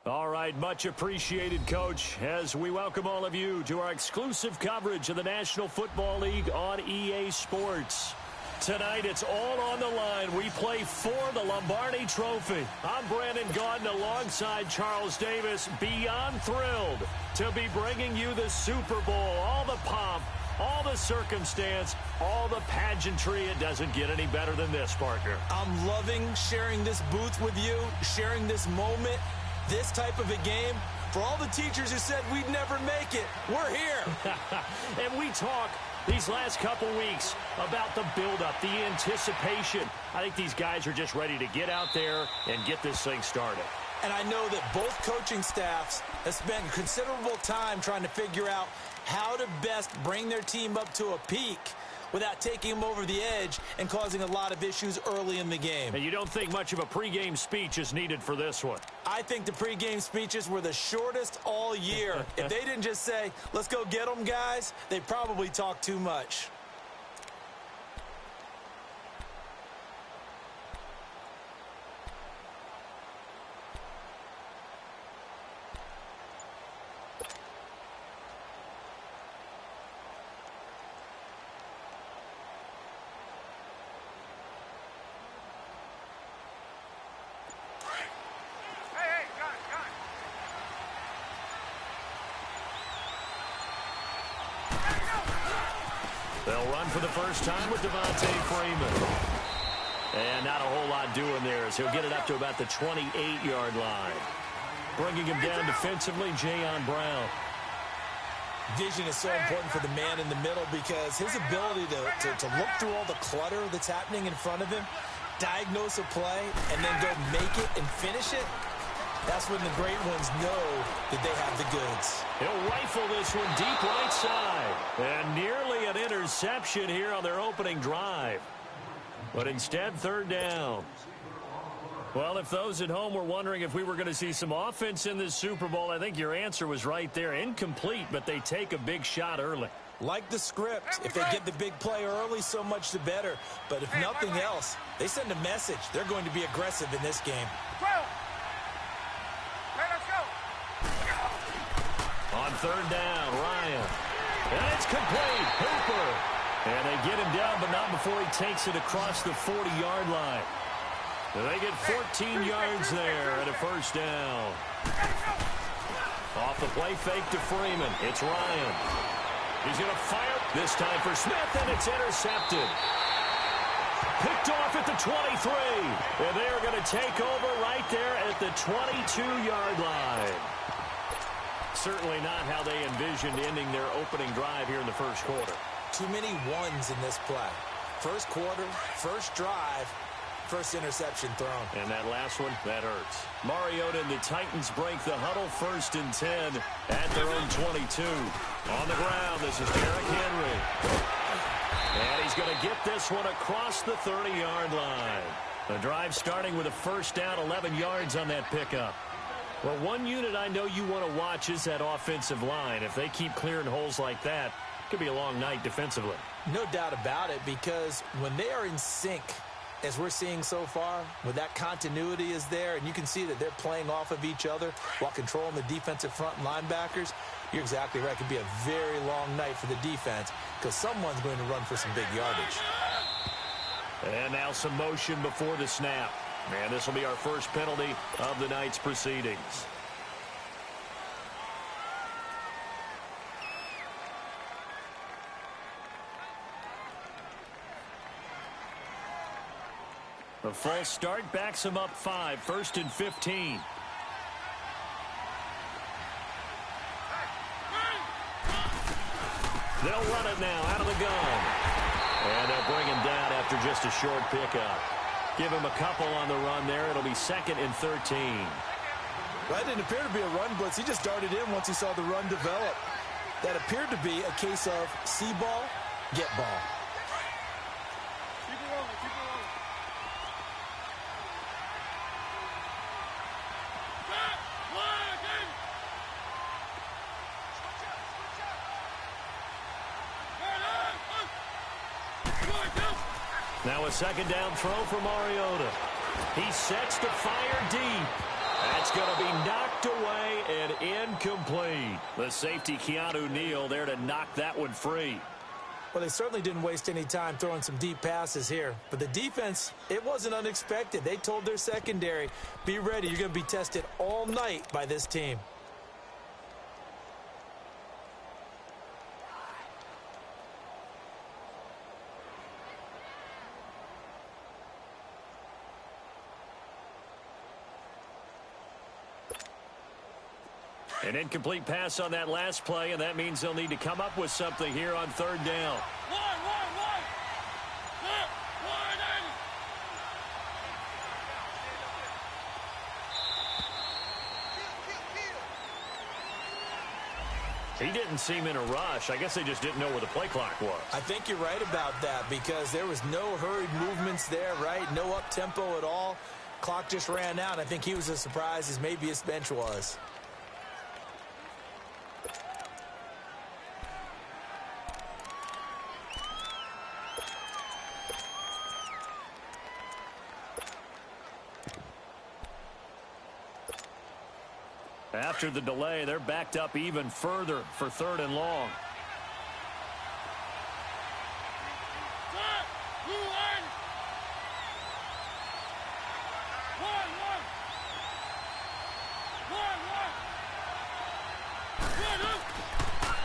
All right, much appreciated, Coach, as we welcome all of you to our exclusive coverage of the National Football League on EA Sports. Tonight, it's all on the line. We play for the Lombardi Trophy. I'm Brandon Gaudin alongside Charles Davis, beyond thrilled to be bringing you the Super Bowl. All the pomp, all the circumstance, all the pageantry. It doesn't get any better than this, partner. I'm loving sharing this booth with you, sharing this moment, this type of a game. For all the teachers who said we'd never make it, we're here. And we talk these last couple weeks about the buildup, the anticipation. I think these guys are just ready to get out there and get this thing started. And I know that both coaching staffs have spent considerable time trying to figure out how to best bring their team up to a peak without taking them over the edge and causing a lot of issues early in the game. And you don't think much of a pregame speech is needed for this one? I think the pregame speeches were the shortest all year. If they didn't just say, let's go get them, guys, they probably talked too much. They'll run for the first time with Devontae Freeman. And not a whole lot doing there as he'll get it up to about the 28-yard line. Bringing him down defensively, Jayon Brown. Vision is so important for the man in the middle because his ability to look through all the clutter that's happening in front of him, diagnose a play, and then go make it and finish it, that's when the great ones know that they have the goods. He'll rifle this one deep right side. And nearly an interception here on their opening drive. But instead, third down. Well, if those at home were wondering if we were going to see some offense in this Super Bowl, I think your answer was right there. Incomplete, but they take a big shot early. Like the script. If they get the big play early, so much the better. But if nothing else, they send a message. They're going to be aggressive in this game. On third down, Ryan. And it's complete. Hooper. And they get him down, but not before he takes it across the 40-yard line. They get 14 yards there and a first down. Off the play fake to Freeman. It's Ryan. He's going to fire this time for Smith, and it's intercepted. Picked off at the 23. And they are going to take over right there at the 22-yard line. Certainly not how they envisioned ending their opening drive here in the first quarter. Too many ones in this play. First quarter, first drive, first interception thrown. And that last one, that hurts. Mariota and the Titans break the huddle, 1st and 10 at their own 22. On the ground, this is Derrick Henry. And he's going to get this one across the 30-yard line. The drive starting with a first down, 11 yards on that pickup. Well, one unit I know you want to watch is that offensive line. If they keep clearing holes like that, it could be a long night defensively. No doubt about it, because when they are in sync, as we're seeing so far, when that continuity is there, and you can see that they're playing off of each other while controlling the defensive front linebackers, you're exactly right. It could be a very long night for the defense because someone's going to run for some big yardage. And now some motion before the snap. And this will be our first penalty of the night's proceedings. The false start backs him up 5, 1st and 15. They'll run it now out of the gun. And they'll bring him down after just a short pickup. Give him a couple on the run there. It'll be 2nd and 13. That didn't appear to be a run blitz. He just darted in once he saw the run develop. That appeared to be a case of see ball, get ball. Keep it rolling, keep it rolling. Now a 2nd down throw for Mariota. He sets to fire deep. That's going to be knocked away and incomplete. The safety, Keanu Neal, there to knock that one free. Well, they certainly didn't waste any time throwing some deep passes here. But the defense, it wasn't unexpected. They told their secondary, be ready. You're going to be tested all night by this team. An incomplete pass on that last play, and that means they'll need to come up with something here on third down. He didn't seem in a rush. I guess they just didn't know where the play clock was. I think you're right about that because there was no hurried movements there, right? No up-tempo at all. Clock just ran out. I think he was as surprised as maybe his bench was. After the delay, they're backed up even further for third and long.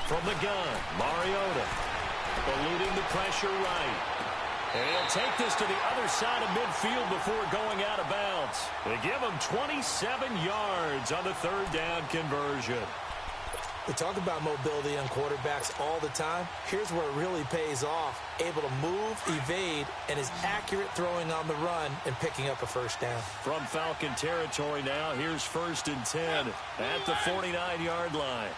From the gun, Mariota eluding the pressure right. And he'll take this to the other side of midfield before going out of bounds. They give him 27 yards on the third down conversion. We talk about mobility on quarterbacks all the time. Here's where it really pays off. Able to move, evade, and is accurate throwing on the run and picking up a first down. From Falcon territory now, here's 1st and 10 at the 49-yard line.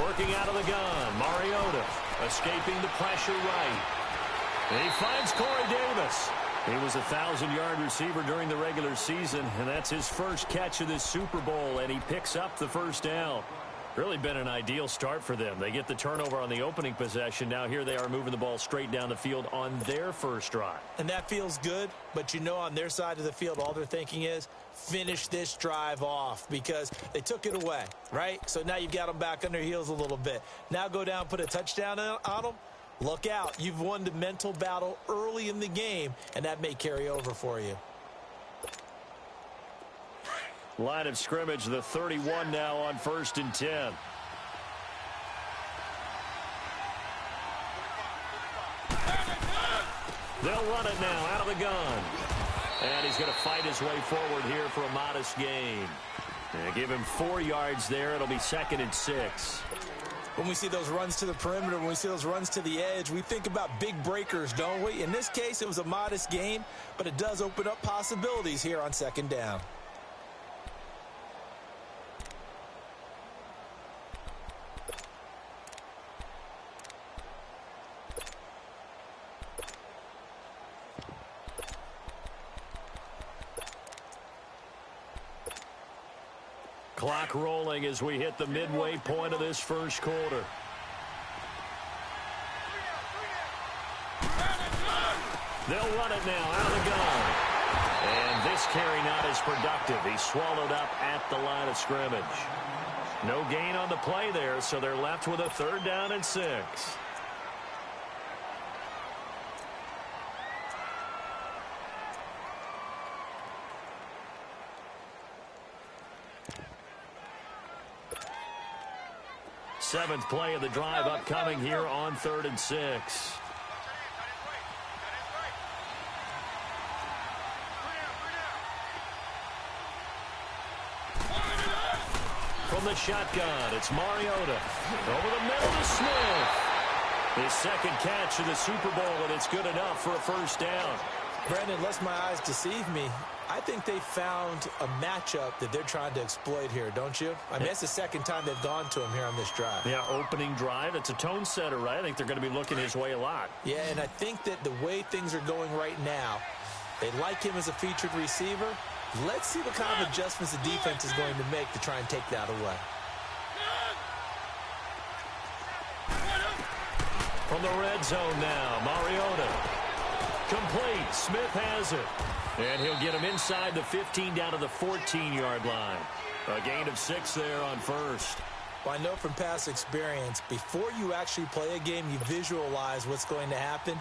Working out of the gun, Mariota escaping the pressure right. And he finds Corey Davis. He was a 1,000-yard receiver during the regular season, and that's his first catch of this Super Bowl, and he picks up the first down. Really been an ideal start for them. They get the turnover on the opening possession. Now here they are moving the ball straight down the field on their first drive. And that feels good, but you know on their side of the field, all they're thinking is finish this drive off because they took it away, right? So now you've got them back on their heels a little bit. Now go down, put a touchdown on them. Look out. You've won the mental battle early in the game, and that may carry over for you. Line of scrimmage, the 31 now on 1st and 10. They'll run it now out of the gun. And he's going to fight his way forward here for a modest gain. And give him 4 yards there. It'll be 2nd and 6. When we see those runs to the perimeter, when we see those runs to the edge, we think about big breakers, don't we? In this case, it was a modest gain, but it does open up possibilities here on 2nd down. Clock rolling as we hit the midway point of this first quarter. They'll run it now out of the gun. And this carry not as productive. He's swallowed up at the line of scrimmage. No gain on the play there, so they're left with a 3rd down and 6. Seventh play of the drive upcoming here on 3rd and 6. From the shotgun, it's Mariota. Over the middle to Smith. His 2nd catch of the Super Bowl, and it's good enough for a first down. Brandon, lest my eyes deceive me, I think they found a matchup that they're trying to exploit here, don't you? I mean, that's the 2nd time they've gone to him here on this drive. Yeah, opening drive. It's a tone setter, right? I think they're going to be looking his way a lot. Yeah, and I think that the way things are going right now, they like him as a featured receiver. Let's see what kind of adjustments the defense is going to make to try and take that away. From the red zone now, Mariota. Complete. Smith has it. And he'll get him inside the 15 down to the 14-yard line. A gain of 6 there on first. Well, I know from past experience, before you actually play a game, you visualize what's going to happen.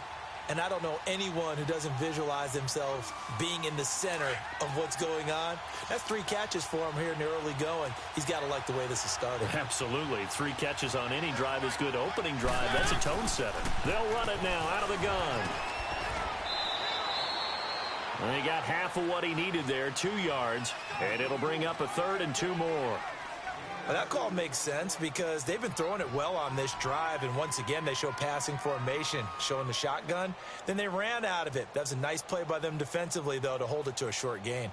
And I don't know anyone who doesn't visualize themselves being in the center of what's going on. That's 3 catches for him here in the early going. He's got to like the way this is starting. Absolutely. 3 catches on any drive is good. Opening drive, that's a tone setter. They'll run it now out of the gun. And he got half of what he needed there, 2 yards. And it'll bring up a 3rd and 2 more. Well, that call makes sense because they've been throwing it well on this drive, and once again they show passing formation, showing the shotgun. Then they ran out of it. That's a nice play by them defensively, though, to hold it to a short gain.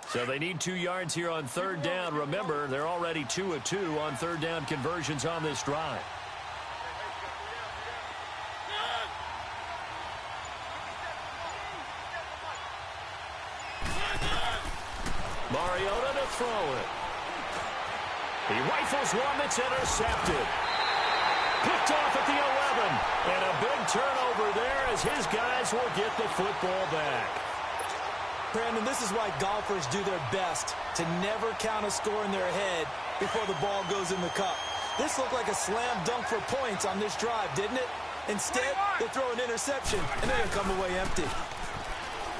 So they need 2 yards here on 3rd down. Remember, they're already 2 of 2 on 3rd down conversions on this drive. Mariota to throw it. He rifles one that's intercepted. Picked off at the 11. And a big turnover there as his guys will get the football back. Brandon, this is why golfers do their best to never count a score in their head before the ball goes in the cup. This looked like a slam dunk for points on this drive, didn't it? Instead, they throw an interception, and they're going to come away empty.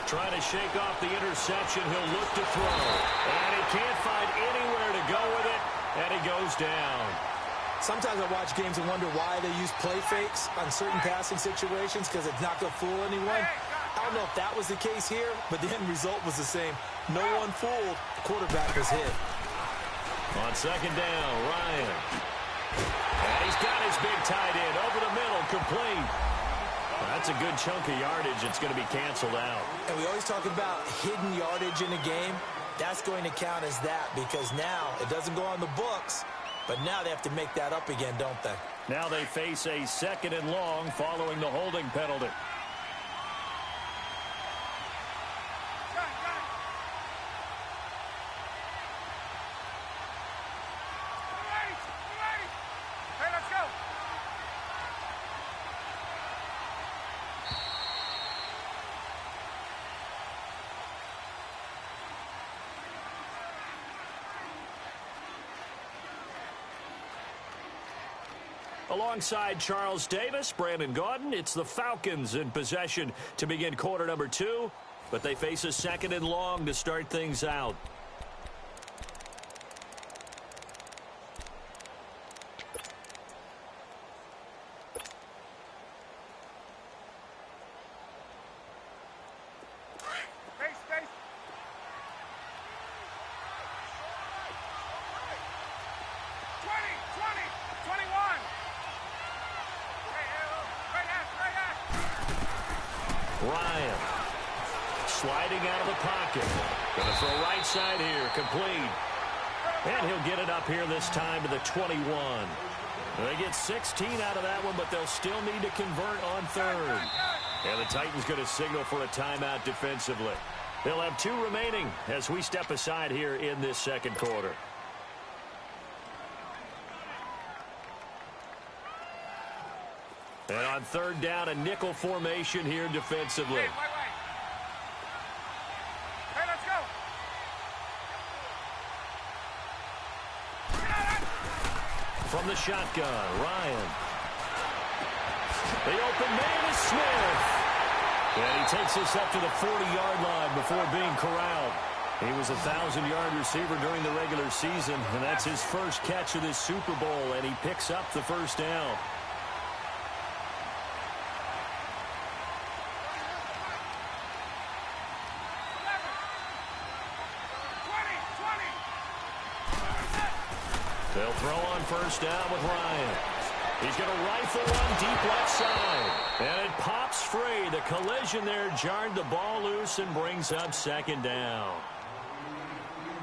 Trying to shake off the interception. He'll look to throw. And he can't find anywhere to go with it. And he goes down. Sometimes I watch games and wonder why they use play fakes on certain passing situations because it's not going to fool anyone. I don't know if that was the case here, but the end result was the same. No one fooled. The quarterback was hit. On 2nd down, Ryan. And he's got his big tight end over the middle, complete. That's a good chunk of yardage. It's going to be canceled out. And we always talk about hidden yardage in a game. That's going to count as that because now it doesn't go on the books, but now they have to make that up again, don't they? Now they face a 2nd and long following the holding penalty. Alongside Charles Davis, Brandon Gaudin, it's the Falcons in possession to begin quarter number 2, but they face a 2nd and long to start things out. Ryan sliding out of the pocket. Going to throw right side here, complete. And he'll get it up here this time to the 21. They get 16 out of that one, but they'll still need to convert on 3rd. And the Titans going to signal for a timeout defensively. They'll have 2 remaining as we step aside here in this 2nd quarter. And on 3rd down, a nickel formation here defensively. Hey, let's go. From the shotgun, Ryan. The open man is Smith. And he takes this up to the 40-yard line before being corralled. He was a 1,000-yard receiver during the regular season, and that's his first catch of this Super Bowl, and he picks up the 1st down. They'll throw on 1st down with Ryan. He's going to rifle one deep left side. And it pops free. The collision there jarred the ball loose and brings up 2nd down.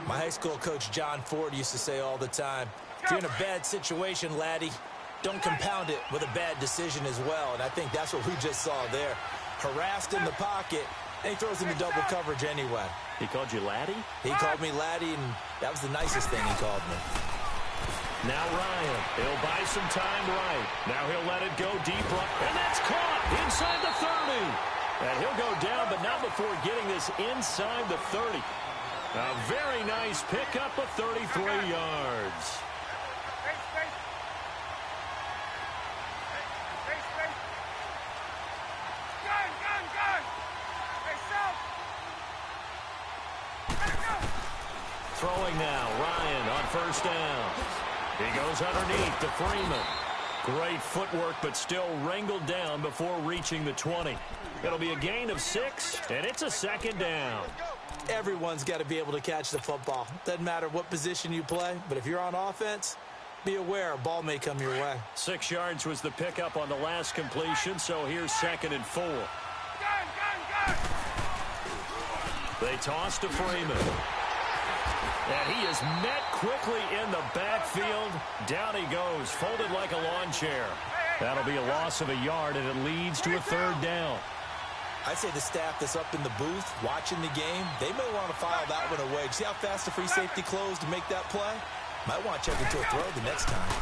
My high school coach, John Ford, used to say all the time, if you're in a bad situation, laddie, don't compound it with a bad decision as well. And I think that's what we just saw there. Harassed in the pocket, And he throws into double coverage anyway. He called you Laddie? He called me Laddie, and that was the nicest thing he called me. Now Ryan, he'll buy some time right. Now he'll let it go deep, and that's caught inside the 30. And he'll go down, but not before getting this inside the 30. A very nice pickup of 33 yards. Throwing now, Ryan on first down. He goes underneath to Freeman. Great footwork, but still wrangled down before reaching the 20. It'll be a gain of 6, and it's a second down. Everyone's got to be able to catch the football. Doesn't matter what position you play, but if you're on offense, be aware a ball may come your way. 6 yards was the pickup on the last completion, so here's 2nd and 4. They toss to Freeman. And he is met quickly in the backfield. Down he goes, folded like a lawn chair. That'll be a loss of a yard, and it leads to a 3rd down. I'd say the staff that's up in the booth watching the game, they may want to file that one away. See how fast the free safety closed to make that play? Might want to check into a throw the next time.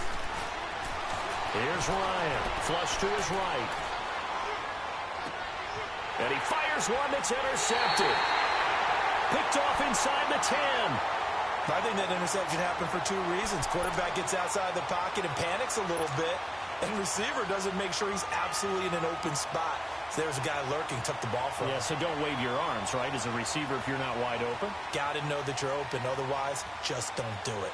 Here's Ryan, flush to his right. And he fires one that's intercepted. Picked off inside the 10. I think that interception happened for 2 reasons. Quarterback gets outside the pocket and panics a little bit, and receiver doesn't make sure he's absolutely in an open spot. So there's a guy lurking, took the ball from him. Yeah, so don't wave your arms, right, as a receiver if you're not wide open. Got to know that you're open. Otherwise, just don't do it.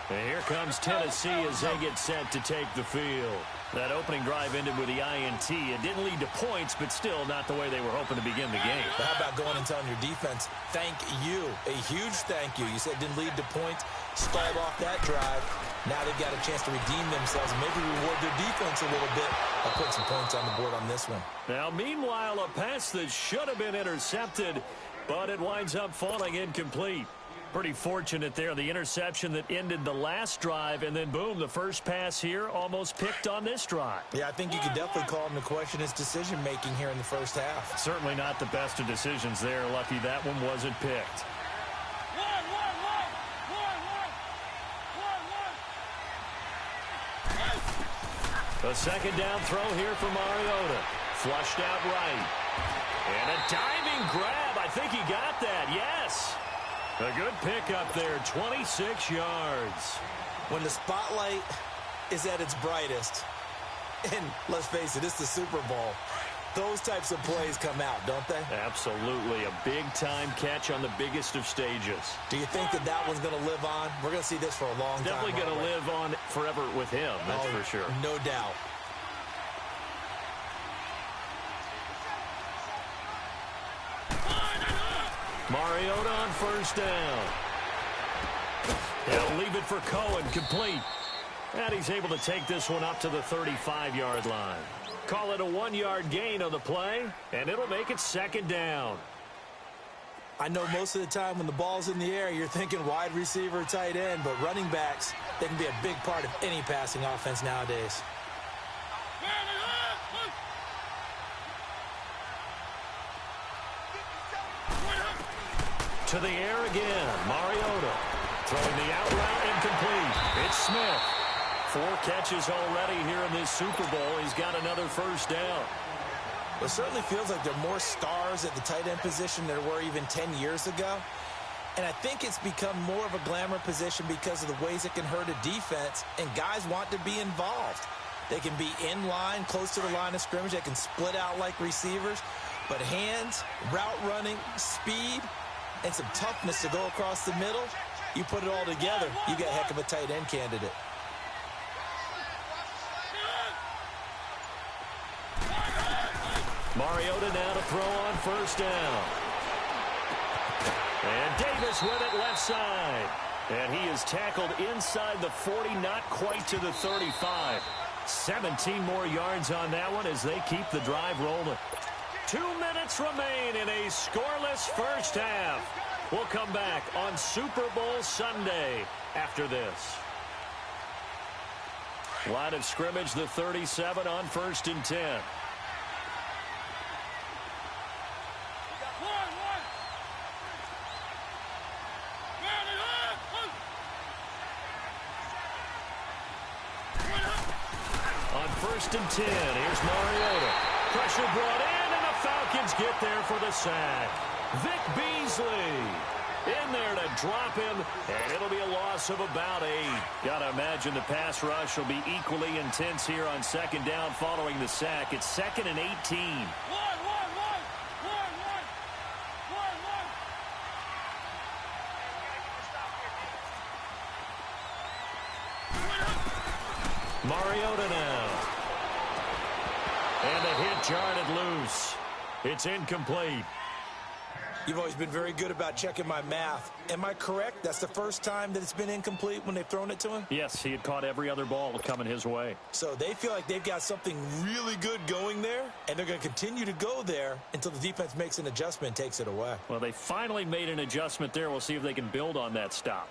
And here comes Tennessee as they get set to take the field. That opening drive ended with the INT. It didn't lead to points, but still not the way they were hoping to begin the game. But how about going and telling your defense, thank you, a huge thank you. You said it didn't lead to points, stalled off that drive. Now they've got a chance to redeem themselves and maybe reward their defense a little bit by putting some points on the board on this one. Now, meanwhile, a pass that should have been intercepted, but it winds up falling incomplete. Pretty fortunate there, the interception that ended the last drive, and then boom, the first pass here almost picked on this drive. Yeah, I think you could definitely call him to question his decision-making here in the first half. Certainly not the best of decisions there. Lucky that one wasn't picked. A second down throw here for Mariota. Flushed out right. And a diving grab. I think he got that, yes. A good pickup there, 26 yards. When the spotlight is at its brightest, and let's face it, it's the Super Bowl, those types of plays come out, don't they? Absolutely. A big-time catch on the biggest of stages. Do you think that that one's going to live on? We're going to see this for a long time. Definitely going to live on forever with him, that's for sure. No doubt. Mariota on first down. He'll leave it for Cohen, complete. And he's able to take this one up to the 35-yard line. Call it a 1-yard gain on the play, and it'll make it second down. I know most of the time when the ball's in the air, you're thinking wide receiver, tight end, but running backs, they can be a big part of any passing offense nowadays. To the air again, Mariota. Throwing the out route incomplete. It's Smith. 4 catches already here in this Super Bowl. He's got another first down. It certainly feels like there are more stars at the tight end position than there were even 10 years ago. And I think it's become more of a glamour position because of the ways it can hurt a defense, and guys want to be involved. They can be in line, close to the line of scrimmage. They can split out like receivers. But hands, route running, speed, and some toughness to go across the middle, you put it all together, you got a heck of a tight end candidate. Mariota now to throw on first down. And Davis with it left side. And he is tackled inside the 40, not quite to the 35. 17 more yards on that one as they keep the drive rolling. 2 minutes remain in a scoreless first half. We'll come back on Super Bowl Sunday after this. Line of scrimmage, the 37 on 1st and 10. On 1st and 10, here's Mariota. Pressure brought in, and the Falcons get there for the sack. Vic Beasley in there to drop him, and it'll be a loss of about 8. Gotta imagine the pass rush will be equally intense here on 2nd down following the sack. It's 2nd and 18. Mariota now. And the hit jarred it loose. It's incomplete. You've always been very good about checking my math. Am I correct? That's the first time that it's been incomplete when they've thrown it to him? Yes, he had caught every other ball coming his way. So they feel like they've got something really good going there, and they're going to continue to go there until the defense makes an adjustment and takes it away. Well, they finally made an adjustment there. We'll see if they can build on that stop.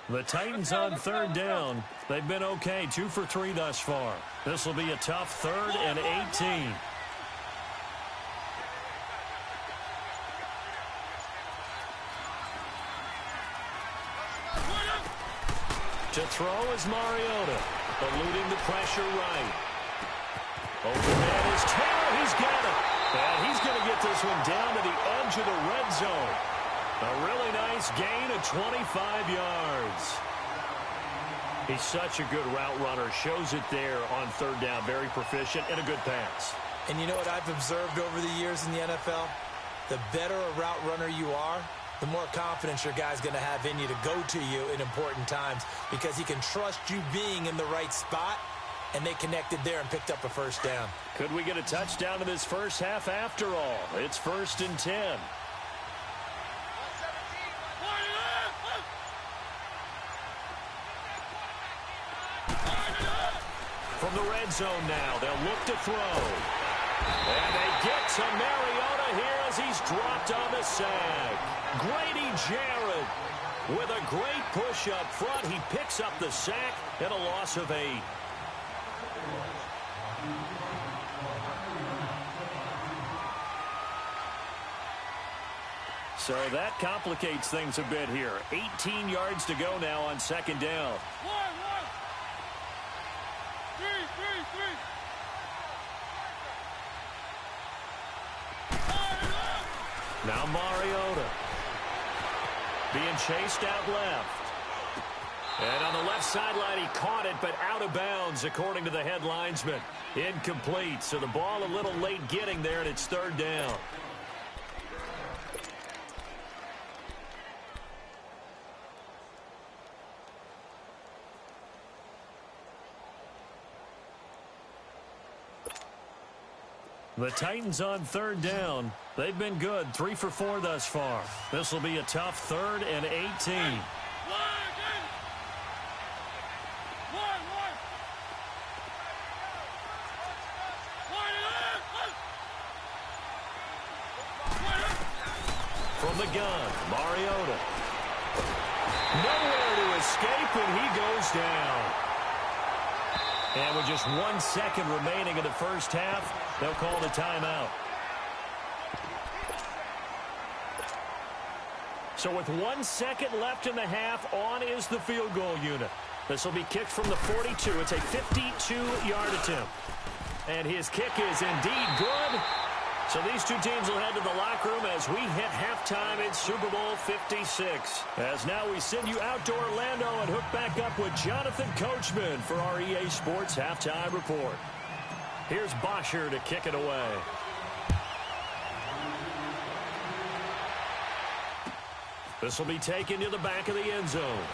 The Titans on 3rd down. They've been okay, 2 for 3 thus far. This will be a tough 3rd and 18. To throw is Mariota, eluding the pressure right. Open man is Taylor. He's got it. And he's going to get this one down to the edge of the red zone. A really nice gain of 25 yards. He's such a good route runner. Shows it there on 3rd down. Very proficient and a good pass. And you know what I've observed over the years in the NFL? The better a route runner you are, the more confidence your guy's going to have in you to go to you in important times because he can trust you being in the right spot, and they connected there and picked up a 1st down. Could we get a touchdown in this first half after all? It's 1st and 10. From the red zone now, they'll look to throw. And they get to Mariota here as he's dropped on the sag. Grady Jarrett with a great push up front. He picks up the sack and a loss of 8. So that complicates things a bit here. 18 yards to go now on 2nd down. Now Mariota being chased out left. And on the left sideline, he caught it, but out of bounds, according to the head linesman. Incomplete, so the ball a little late getting there, and it's 3rd down. The Titans on 3rd down. They've been good, 3 for 4 thus far. This will be a tough 3rd and 18. From the gun, Mariota. Nowhere to escape, and he goes down. And with just 1 second remaining in the first half, they'll call the timeout. So with 1 second left in the half, on is the field goal unit. This will be kicked from the 42. It's a 52-yard attempt. And his kick is indeed good. So these two teams will head to the locker room as we hit halftime in Super Bowl 56. As now we send you out to Orlando and hook back up with Jonathan Coachman for our EA Sports Halftime Report. Here's Bosher to kick it away. This will be taken to the back of the end zone.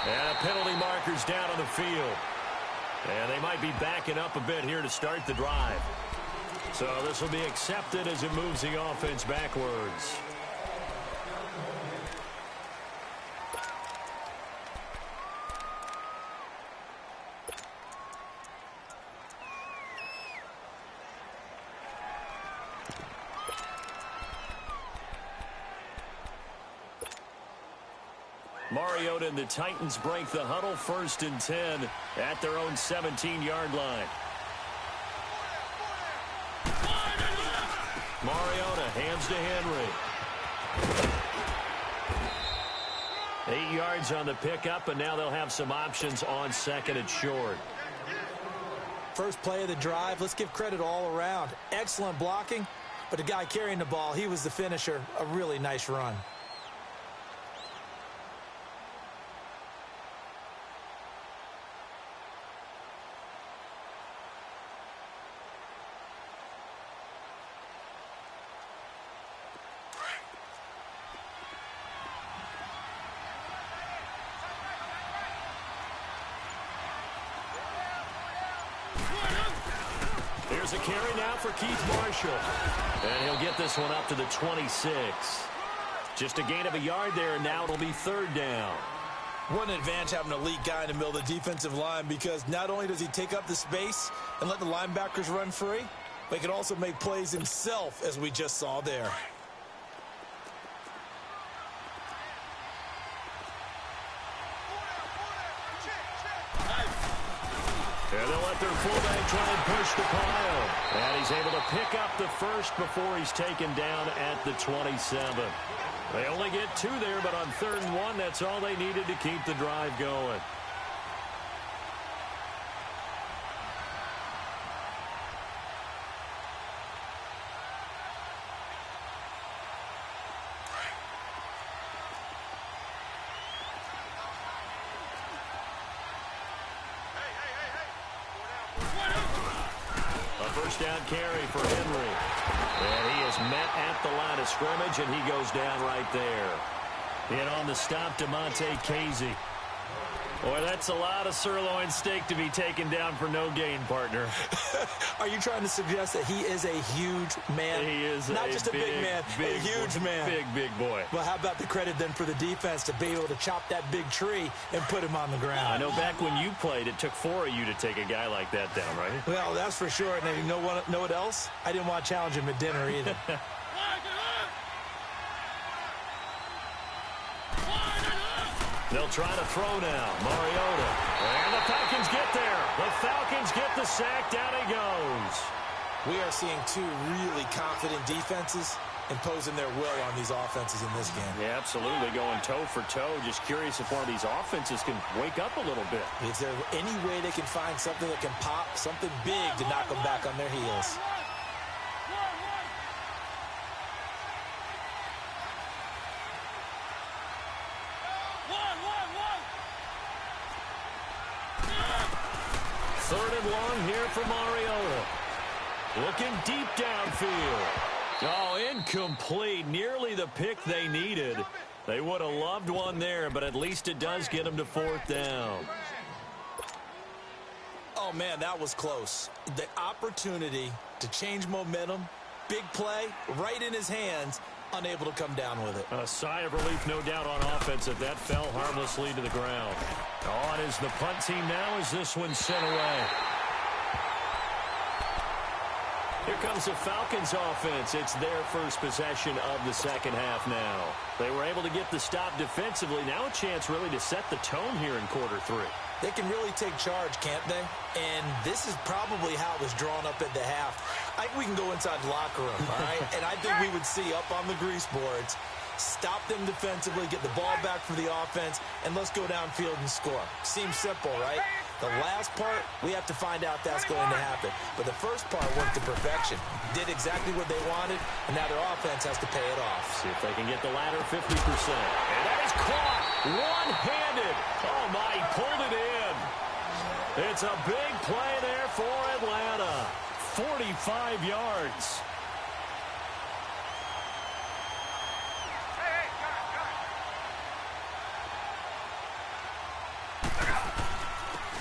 And a penalty marker's down on the field. And they might be backing up a bit here to start the drive. So this will be accepted as it moves the offense backwards. Mariota and the Titans break the huddle, 1st and 10 at their own 17-yard line. Mariota hands to Henry. 8 yards on the pickup, and now they'll have some options on second and short. First play of the drive, let's give credit all around. Excellent blocking, but the guy carrying the ball, he was the finisher. A really nice run. Here's a carry now for Keith Marshall. And he'll get this one up to the 26. Just a gain of a yard there, and now it'll be third down. What an advantage having an elite guy in the middle of the defensive line, because not only does he take up the space and let the linebackers run free, but he can also make plays himself, as we just saw there. And they'll let their fullback try and push the pile. And he's able to pick up the first before he's taken down at the 27. They only get 2 there, but on 3rd and 1, that's all they needed to keep the drive going. First down carry for Henry. And he is met at the line of scrimmage, and he goes down right there. In on the stop, DeMonte Casey. Boy, that's a lot of sirloin steak to be taken down for no gain, partner. Are you trying to suggest that he is a huge man? He is not just a big man, a huge man. Big boy. Well, how about the credit then for the defense to be able to chop that big tree and put him on the ground? I know back when you played, it took 4 of you to take a guy like that down, right? Well, that's for sure. And you know what else? I didn't want to challenge him at dinner either. They'll try to throw now. Mariota. And the Falcons get there. The Falcons get the sack. Down he goes. We are seeing 2 really confident defenses imposing their will on these offenses in this game. Yeah, absolutely. Going toe for toe. Just curious if one of these offenses can wake up a little bit. Is there any way they can find something that can pop, something big to knock them back on their heels? Third and long here for Mariota. Looking deep downfield. Oh, incomplete. Nearly the pick they needed. They would have loved one there, but at least it does get them to 4th down. Oh, man, that was close. The opportunity to change momentum, big play, right in his hands, unable to come down with it. A sigh of relief, no doubt, on offense if that fell harmlessly to the ground. On is the punt team now as this one's sent away. Here comes the Falcons offense. It's their first possession of the second half now. They were able to get the stop defensively. Now a chance really to set the tone here in quarter 3. They can really take charge, can't they? And this is probably how it was drawn up at the half. I think we can go inside the locker room, all right? And I think we would see up on the grease boards, stop them defensively, get the ball back for the offense, and let's go downfield and score. Seems simple, right? The last part, we have to find out that's going to happen. But the first part worked to perfection. Did exactly what they wanted, and now their offense has to pay it off. See if they can get the latter 50%. And that is caught one-handed. Oh, my, he pulled it in. It's a big play there for Atlanta. 45 yards.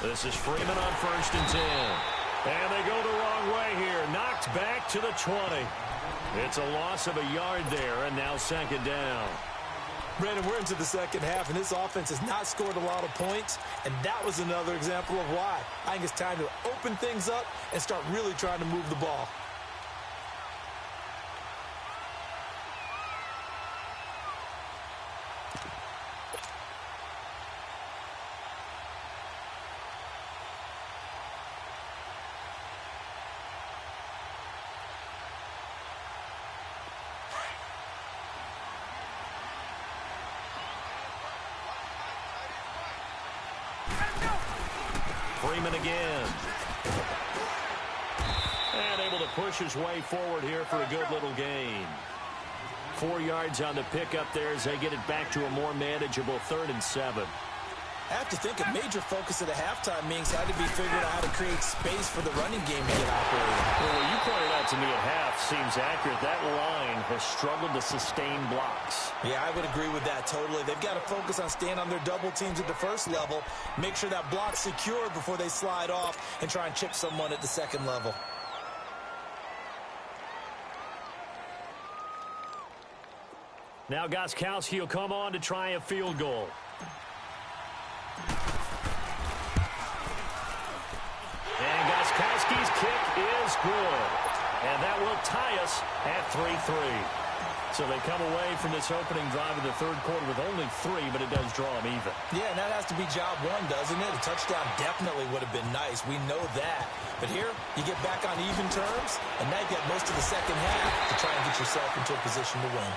This is Freeman on 1st and 10. And they go the wrong way here. Knocked back to the 20. It's a loss of a yard there, and now 2nd down. Brandon, we're into the second half, and this offense has not scored a lot of points, and that was another example of why. I think it's time to open things up and start really trying to move the ball. Freeman again. And able to push his way forward here for a good little gain. 4 yards on the pickup there as they get it back to a more manageable 3rd and 7. I have to think a major focus at the halftime means had to be figuring out how to create space for the running game to get operating. Well, what you pointed out to me at half seems accurate. That line has struggled to sustain blocks. Yeah, I would agree with that totally. They've got to focus on staying on their double teams at the first level, make sure that block's secured before they slide off, and try and chip someone at the second level. Now Gostkowski will come on to try a field goal. And Gostkowski's kick is good. And that will tie us at 3-3. So they come away from this opening drive of the third quarter with only 3, but it does draw them even. Yeah, and that has to be job one, doesn't it? A touchdown definitely would have been nice. We know that. But here, you get back on even terms, and now you get most of the second half to try and get yourself into a position to win.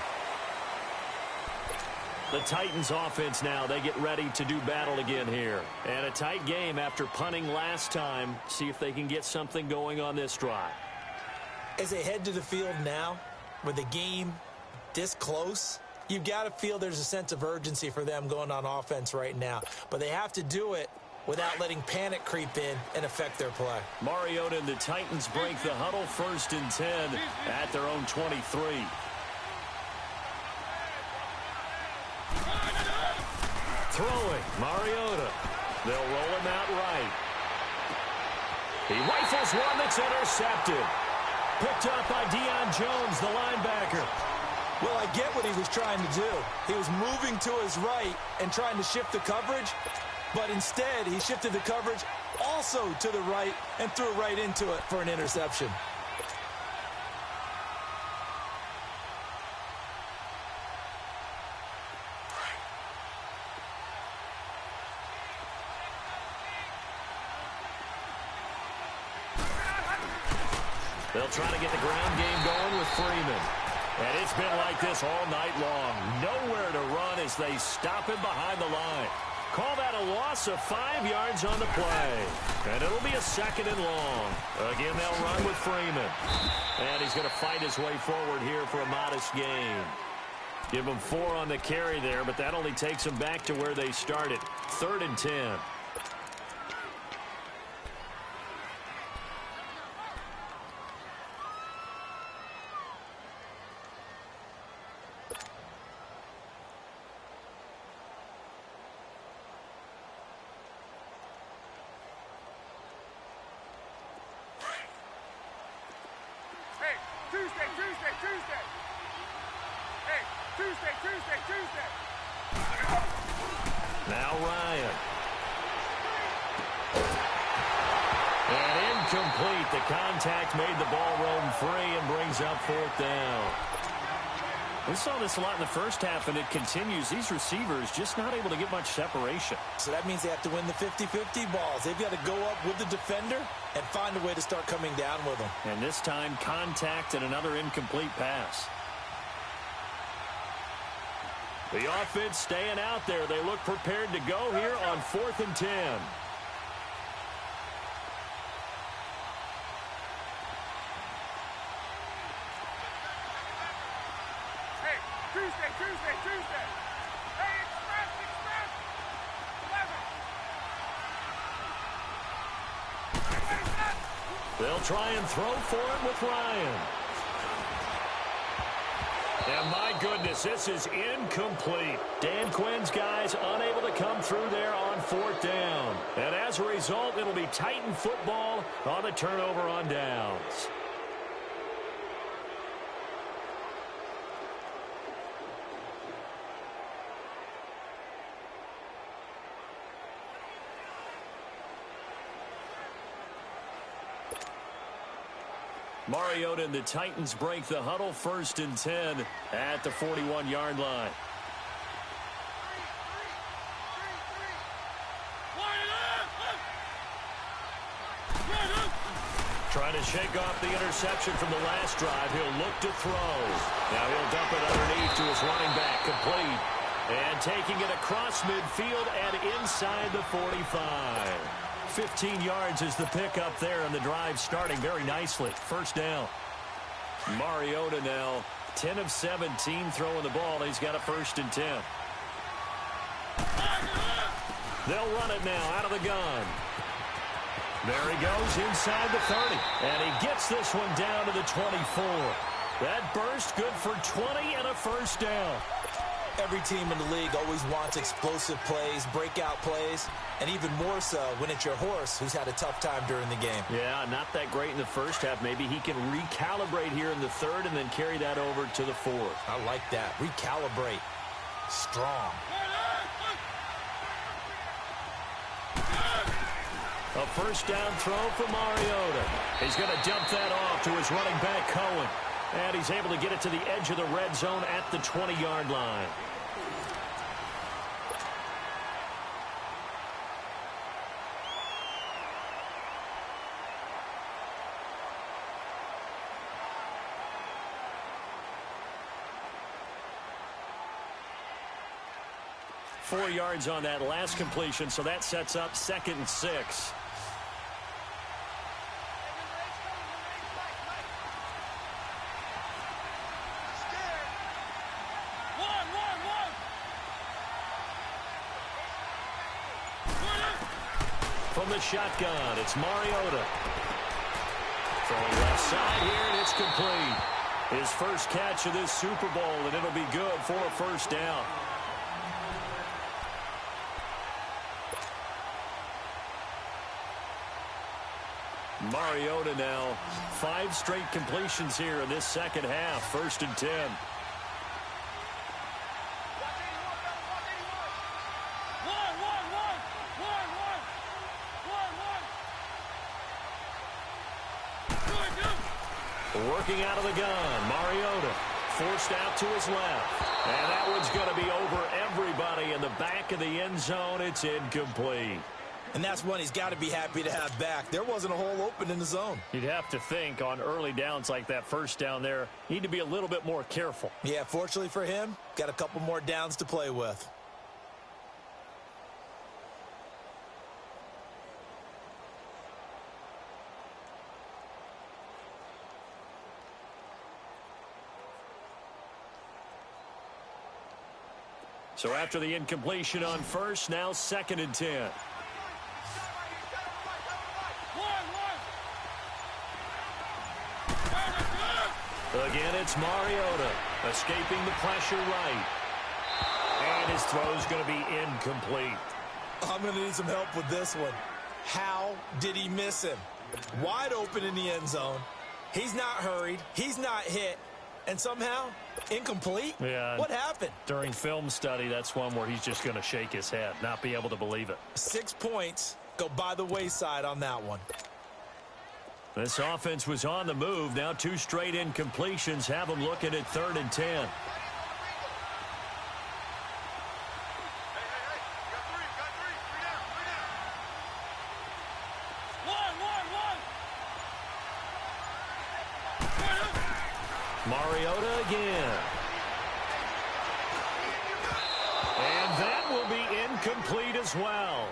The Titans offense now, they get ready to do battle again here. And a tight game after punting last time. See if they can get something going on this drive. As they head to the field now, with the game this close, you've got to feel there's a sense of urgency for them going on offense right now. But they have to do it without letting panic creep in and affect their play. Mariota and the Titans break the huddle, 1st and 10 at their own 23. Throwing, Mariota. They'll roll him out right. He rifles one that's intercepted. Picked up by Deion Jones, the linebacker. Well, I get what he was trying to do. He was moving to his right and trying to shift the coverage, but instead he shifted the coverage also to the right and threw right into it for an interception. They'll try to get the ground game going with Freeman. And it's been like this all night long. Nowhere to run as they stop him behind the line. Call that a loss of 5 yards on the play. And it'll be a 2nd and long. Again, they'll run with Freeman. And he's going to fight his way forward here for a modest gain. Give him 4 on the carry there, but that only takes them back to where they started. 3rd and 10. Tuesday. Hey, Tuesday. Now Ryan. And incomplete. The contact made the ball roam free and brings up 4th down. We saw this a lot in the first half, and it continues. These receivers just not able to get much separation. So that means they have to win the 50-50 balls. They've got to go up with the defender and find a way to start coming down with them. And this time, contact and another incomplete pass. The offense staying out there. They look prepared to go here on 4th and 10. Tuesday. Hey, express. 11. They'll try and throw for it with Ryan. And my goodness, this is incomplete. Dan Quinn's guys unable to come through there on 4th down. And as a result, it'll be Titan football on the turnover on downs. Mariota and the Titans break the huddle, 1st and 10 at the 41-yard line. Trying to shake off the interception from the last drive. He'll look to throw. Now he'll dump it underneath to his running back, complete. And taking it across midfield and inside the 45. 15 yards is the pickup there, and the drive starting very nicely. First down. Mariota now 10 of 17 throwing the ball. He's got a 1st and 10. They'll run it now out of the gun. There he goes inside the 30. And he gets this one down to the 24. That burst good for 20 and a 1st down. Every team in the league always wants explosive plays, breakout plays, and even more so when it's your horse who's had a tough time during the game. Yeah, not that great in the first half. Maybe he can recalibrate here in the third and then carry that over to the fourth. I like that. Recalibrate. Strong. A 1st down throw for Mariota. He's going to dump that off to his running back, Cohen. And he's able to get it to the edge of the red zone at the 20-yard line. Four yards on that last completion, so that sets up 2nd and 6. From the shotgun, it's Mariota. Throwing left side here, and it's complete. His first catch of this Super Bowl, and it'll be good for a 1st down. Mariota now 5 straight completions here in this second half. 1st and 10. Working out of the gun, Mariota forced out to his left. And that one's going to be over everybody in the back of the end zone. It's incomplete. And that's one he's got to be happy to have back. There wasn't a hole open in the zone. You'd have to think on early downs like that 1st down there, need to be a little bit more careful. Yeah, fortunately for him, got a couple more downs to play with. So after the incompletion on 1st, now 2nd and 10. Again, it's Mariota escaping the pressure right. And his throw's going to be incomplete. I'm going to need some help with this one. How did he miss him? Wide open in the end zone. He's not hurried. He's not hit. And somehow, incomplete? Yeah. What happened? During film study, that's one where he's just going to shake his head, not be able to believe it. 6 points go by the wayside on that one. This offense was on the move. Now 2 straight incompletions have them looking at 3rd and 10. Mariota again. And that will be incomplete as well.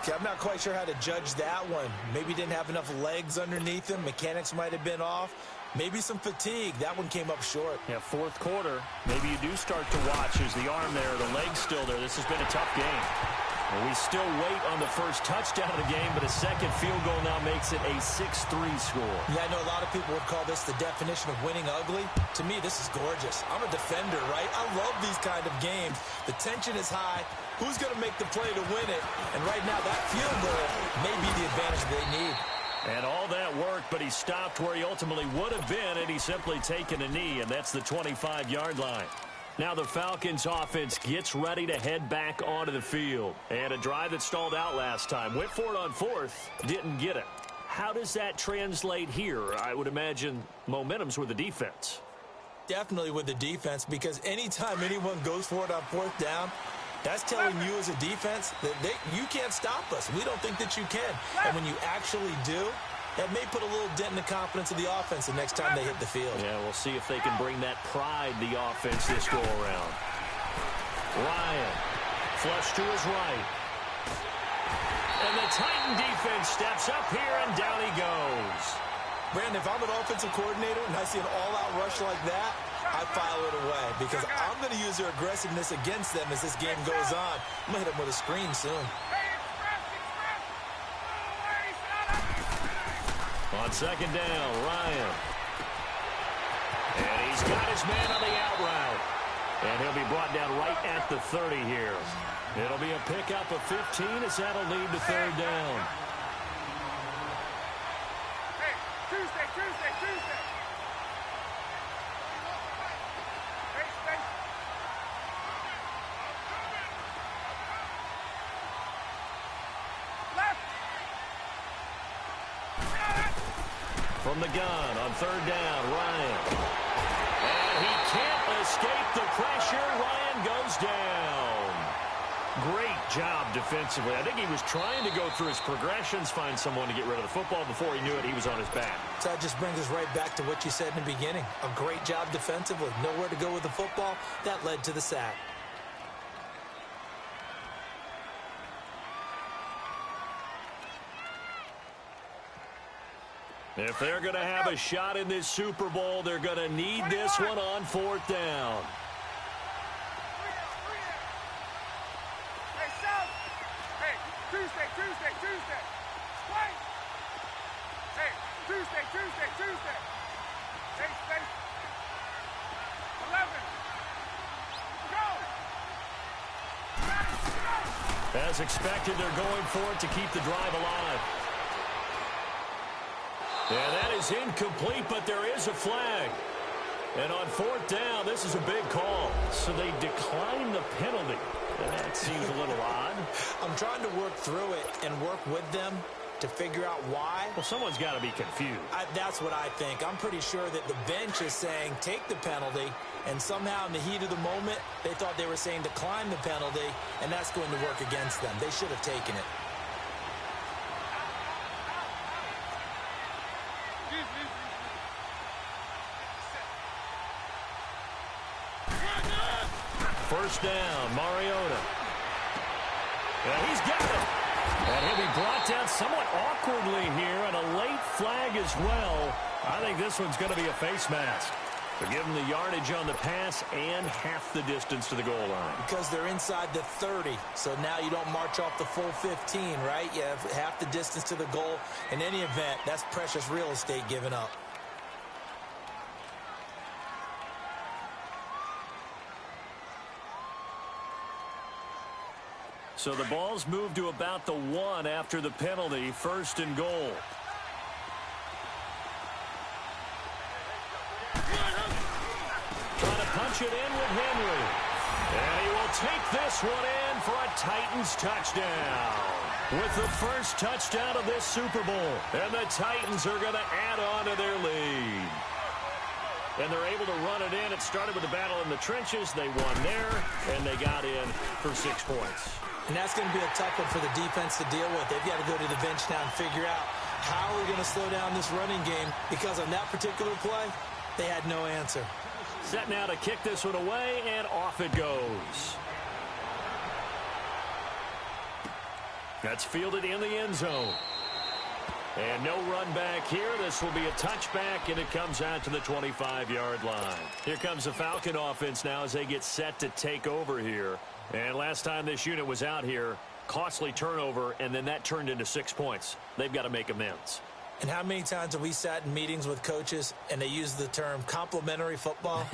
Okay, I'm not quite sure how to judge that one. Maybe didn't have enough legs underneath him. Mechanics might have been off. Maybe some fatigue. That one came up short. Yeah, 4th quarter. Maybe you do start to watch as the arm there, the leg's still there. This has been a tough game. And we still wait on the first touchdown of the game, but a second field goal now makes it a 6-3 score. Yeah, I know a lot of people would call this the definition of winning ugly. To me, this is gorgeous. I'm a defender, right? I love these kind of games. The tension is high. Who's going to make the play to win it? And right now, that field goal may be the advantage they need. And all that work, but he stopped where he ultimately would have been, and he's simply taken a knee, and that's the 25-yard line. Now the Falcons offense gets ready to head back onto the field. And a drive that stalled out last time. Went for it on 4th, didn't get it. How does that translate here? I would imagine momentum's with the defense. Definitely with the defense, because anytime anyone goes for it on 4th down, that's telling you as a defense that you can't stop us. We don't think that you can. And when you actually do, that may put a little dent in the confidence of the offense the next time they hit the field. Yeah, we'll see if they can bring that pride, the offense, this go-around. Ryan, flush to his right. And the Titan defense steps up here, and down he goes. Brandon, if I'm an offensive coordinator and I see an all-out rush like that, I file it away because I'm going to use their aggressiveness against them as this game goes on. I'm going to hit them with a screen soon. On second down, Ryan. And he's got his man on the out route. And he'll be brought down right at the 30 here. It'll be a pickup of 15 as that'll lead to third down. Hey, Tuesday. Hey, left. From the gun on third down, Ryan. And he can't escape the pressure. Ryan goes down. Great job defensively. I think he was trying to go through his progressions, find someone to get rid of the football. Before he knew it, he was on his back. So that just brings us right back to what you said in the beginning. A great job defensively. Nowhere to go with the football. That led to the sack. If they're going to have a shot in this Super Bowl, they're going to need this one on fourth down. Hey, South. Hey, Tuesday. Wait. Hey, Tuesday. Hey, space. 11. Go. As expected, they're going for it to keep the drive alive. And that is incomplete, but there is a flag. And on fourth down, this is a big call. So they decline the penalty. That seems a little odd. I'm trying to work through it and work with them to figure out why. Well, someone's got to be confused. That's what I think. I'm pretty sure that the bench is saying take the penalty, and somehow in the heat of the moment, they thought they were saying decline the penalty, and that's going to work against them. They should have taken it. First down, Mariota. And he's got it. And he'll be brought down somewhat awkwardly here, and a late flag as well. I think this one's going to be a face mask. They're giving the yardage on the pass and half the distance to the goal line. Because they're inside the 30, so now you don't march off the full 15, right? You have half the distance to the goal. In any event, that's precious real estate given up. So the ball's moved to about the 1 after the penalty, first and goal. Trying to punch it in with Henry. And he will take this one in for a Titans touchdown. With the first touchdown of this Super Bowl. And the Titans are going to add on to their lead. And they're able to run it in. It started with the battle in the trenches. They won there, and they got in for 6 points. And that's going to be a tough one for the defense to deal with. They've got to go to the bench now and figure out how we're going to slow down this running game, because on that particular play, they had no answer. Set now to kick this one away, and off it goes. That's fielded in the end zone. And no run back here. This will be a touchback, and it comes out to the 25-yard line. Here comes the Falcon offense now as they get set to take over here. And last time this unit was out here, costly turnover, and then that turned into 6 points. They've got to make amends. And how many times have we sat in meetings with coaches and they use the term complimentary football?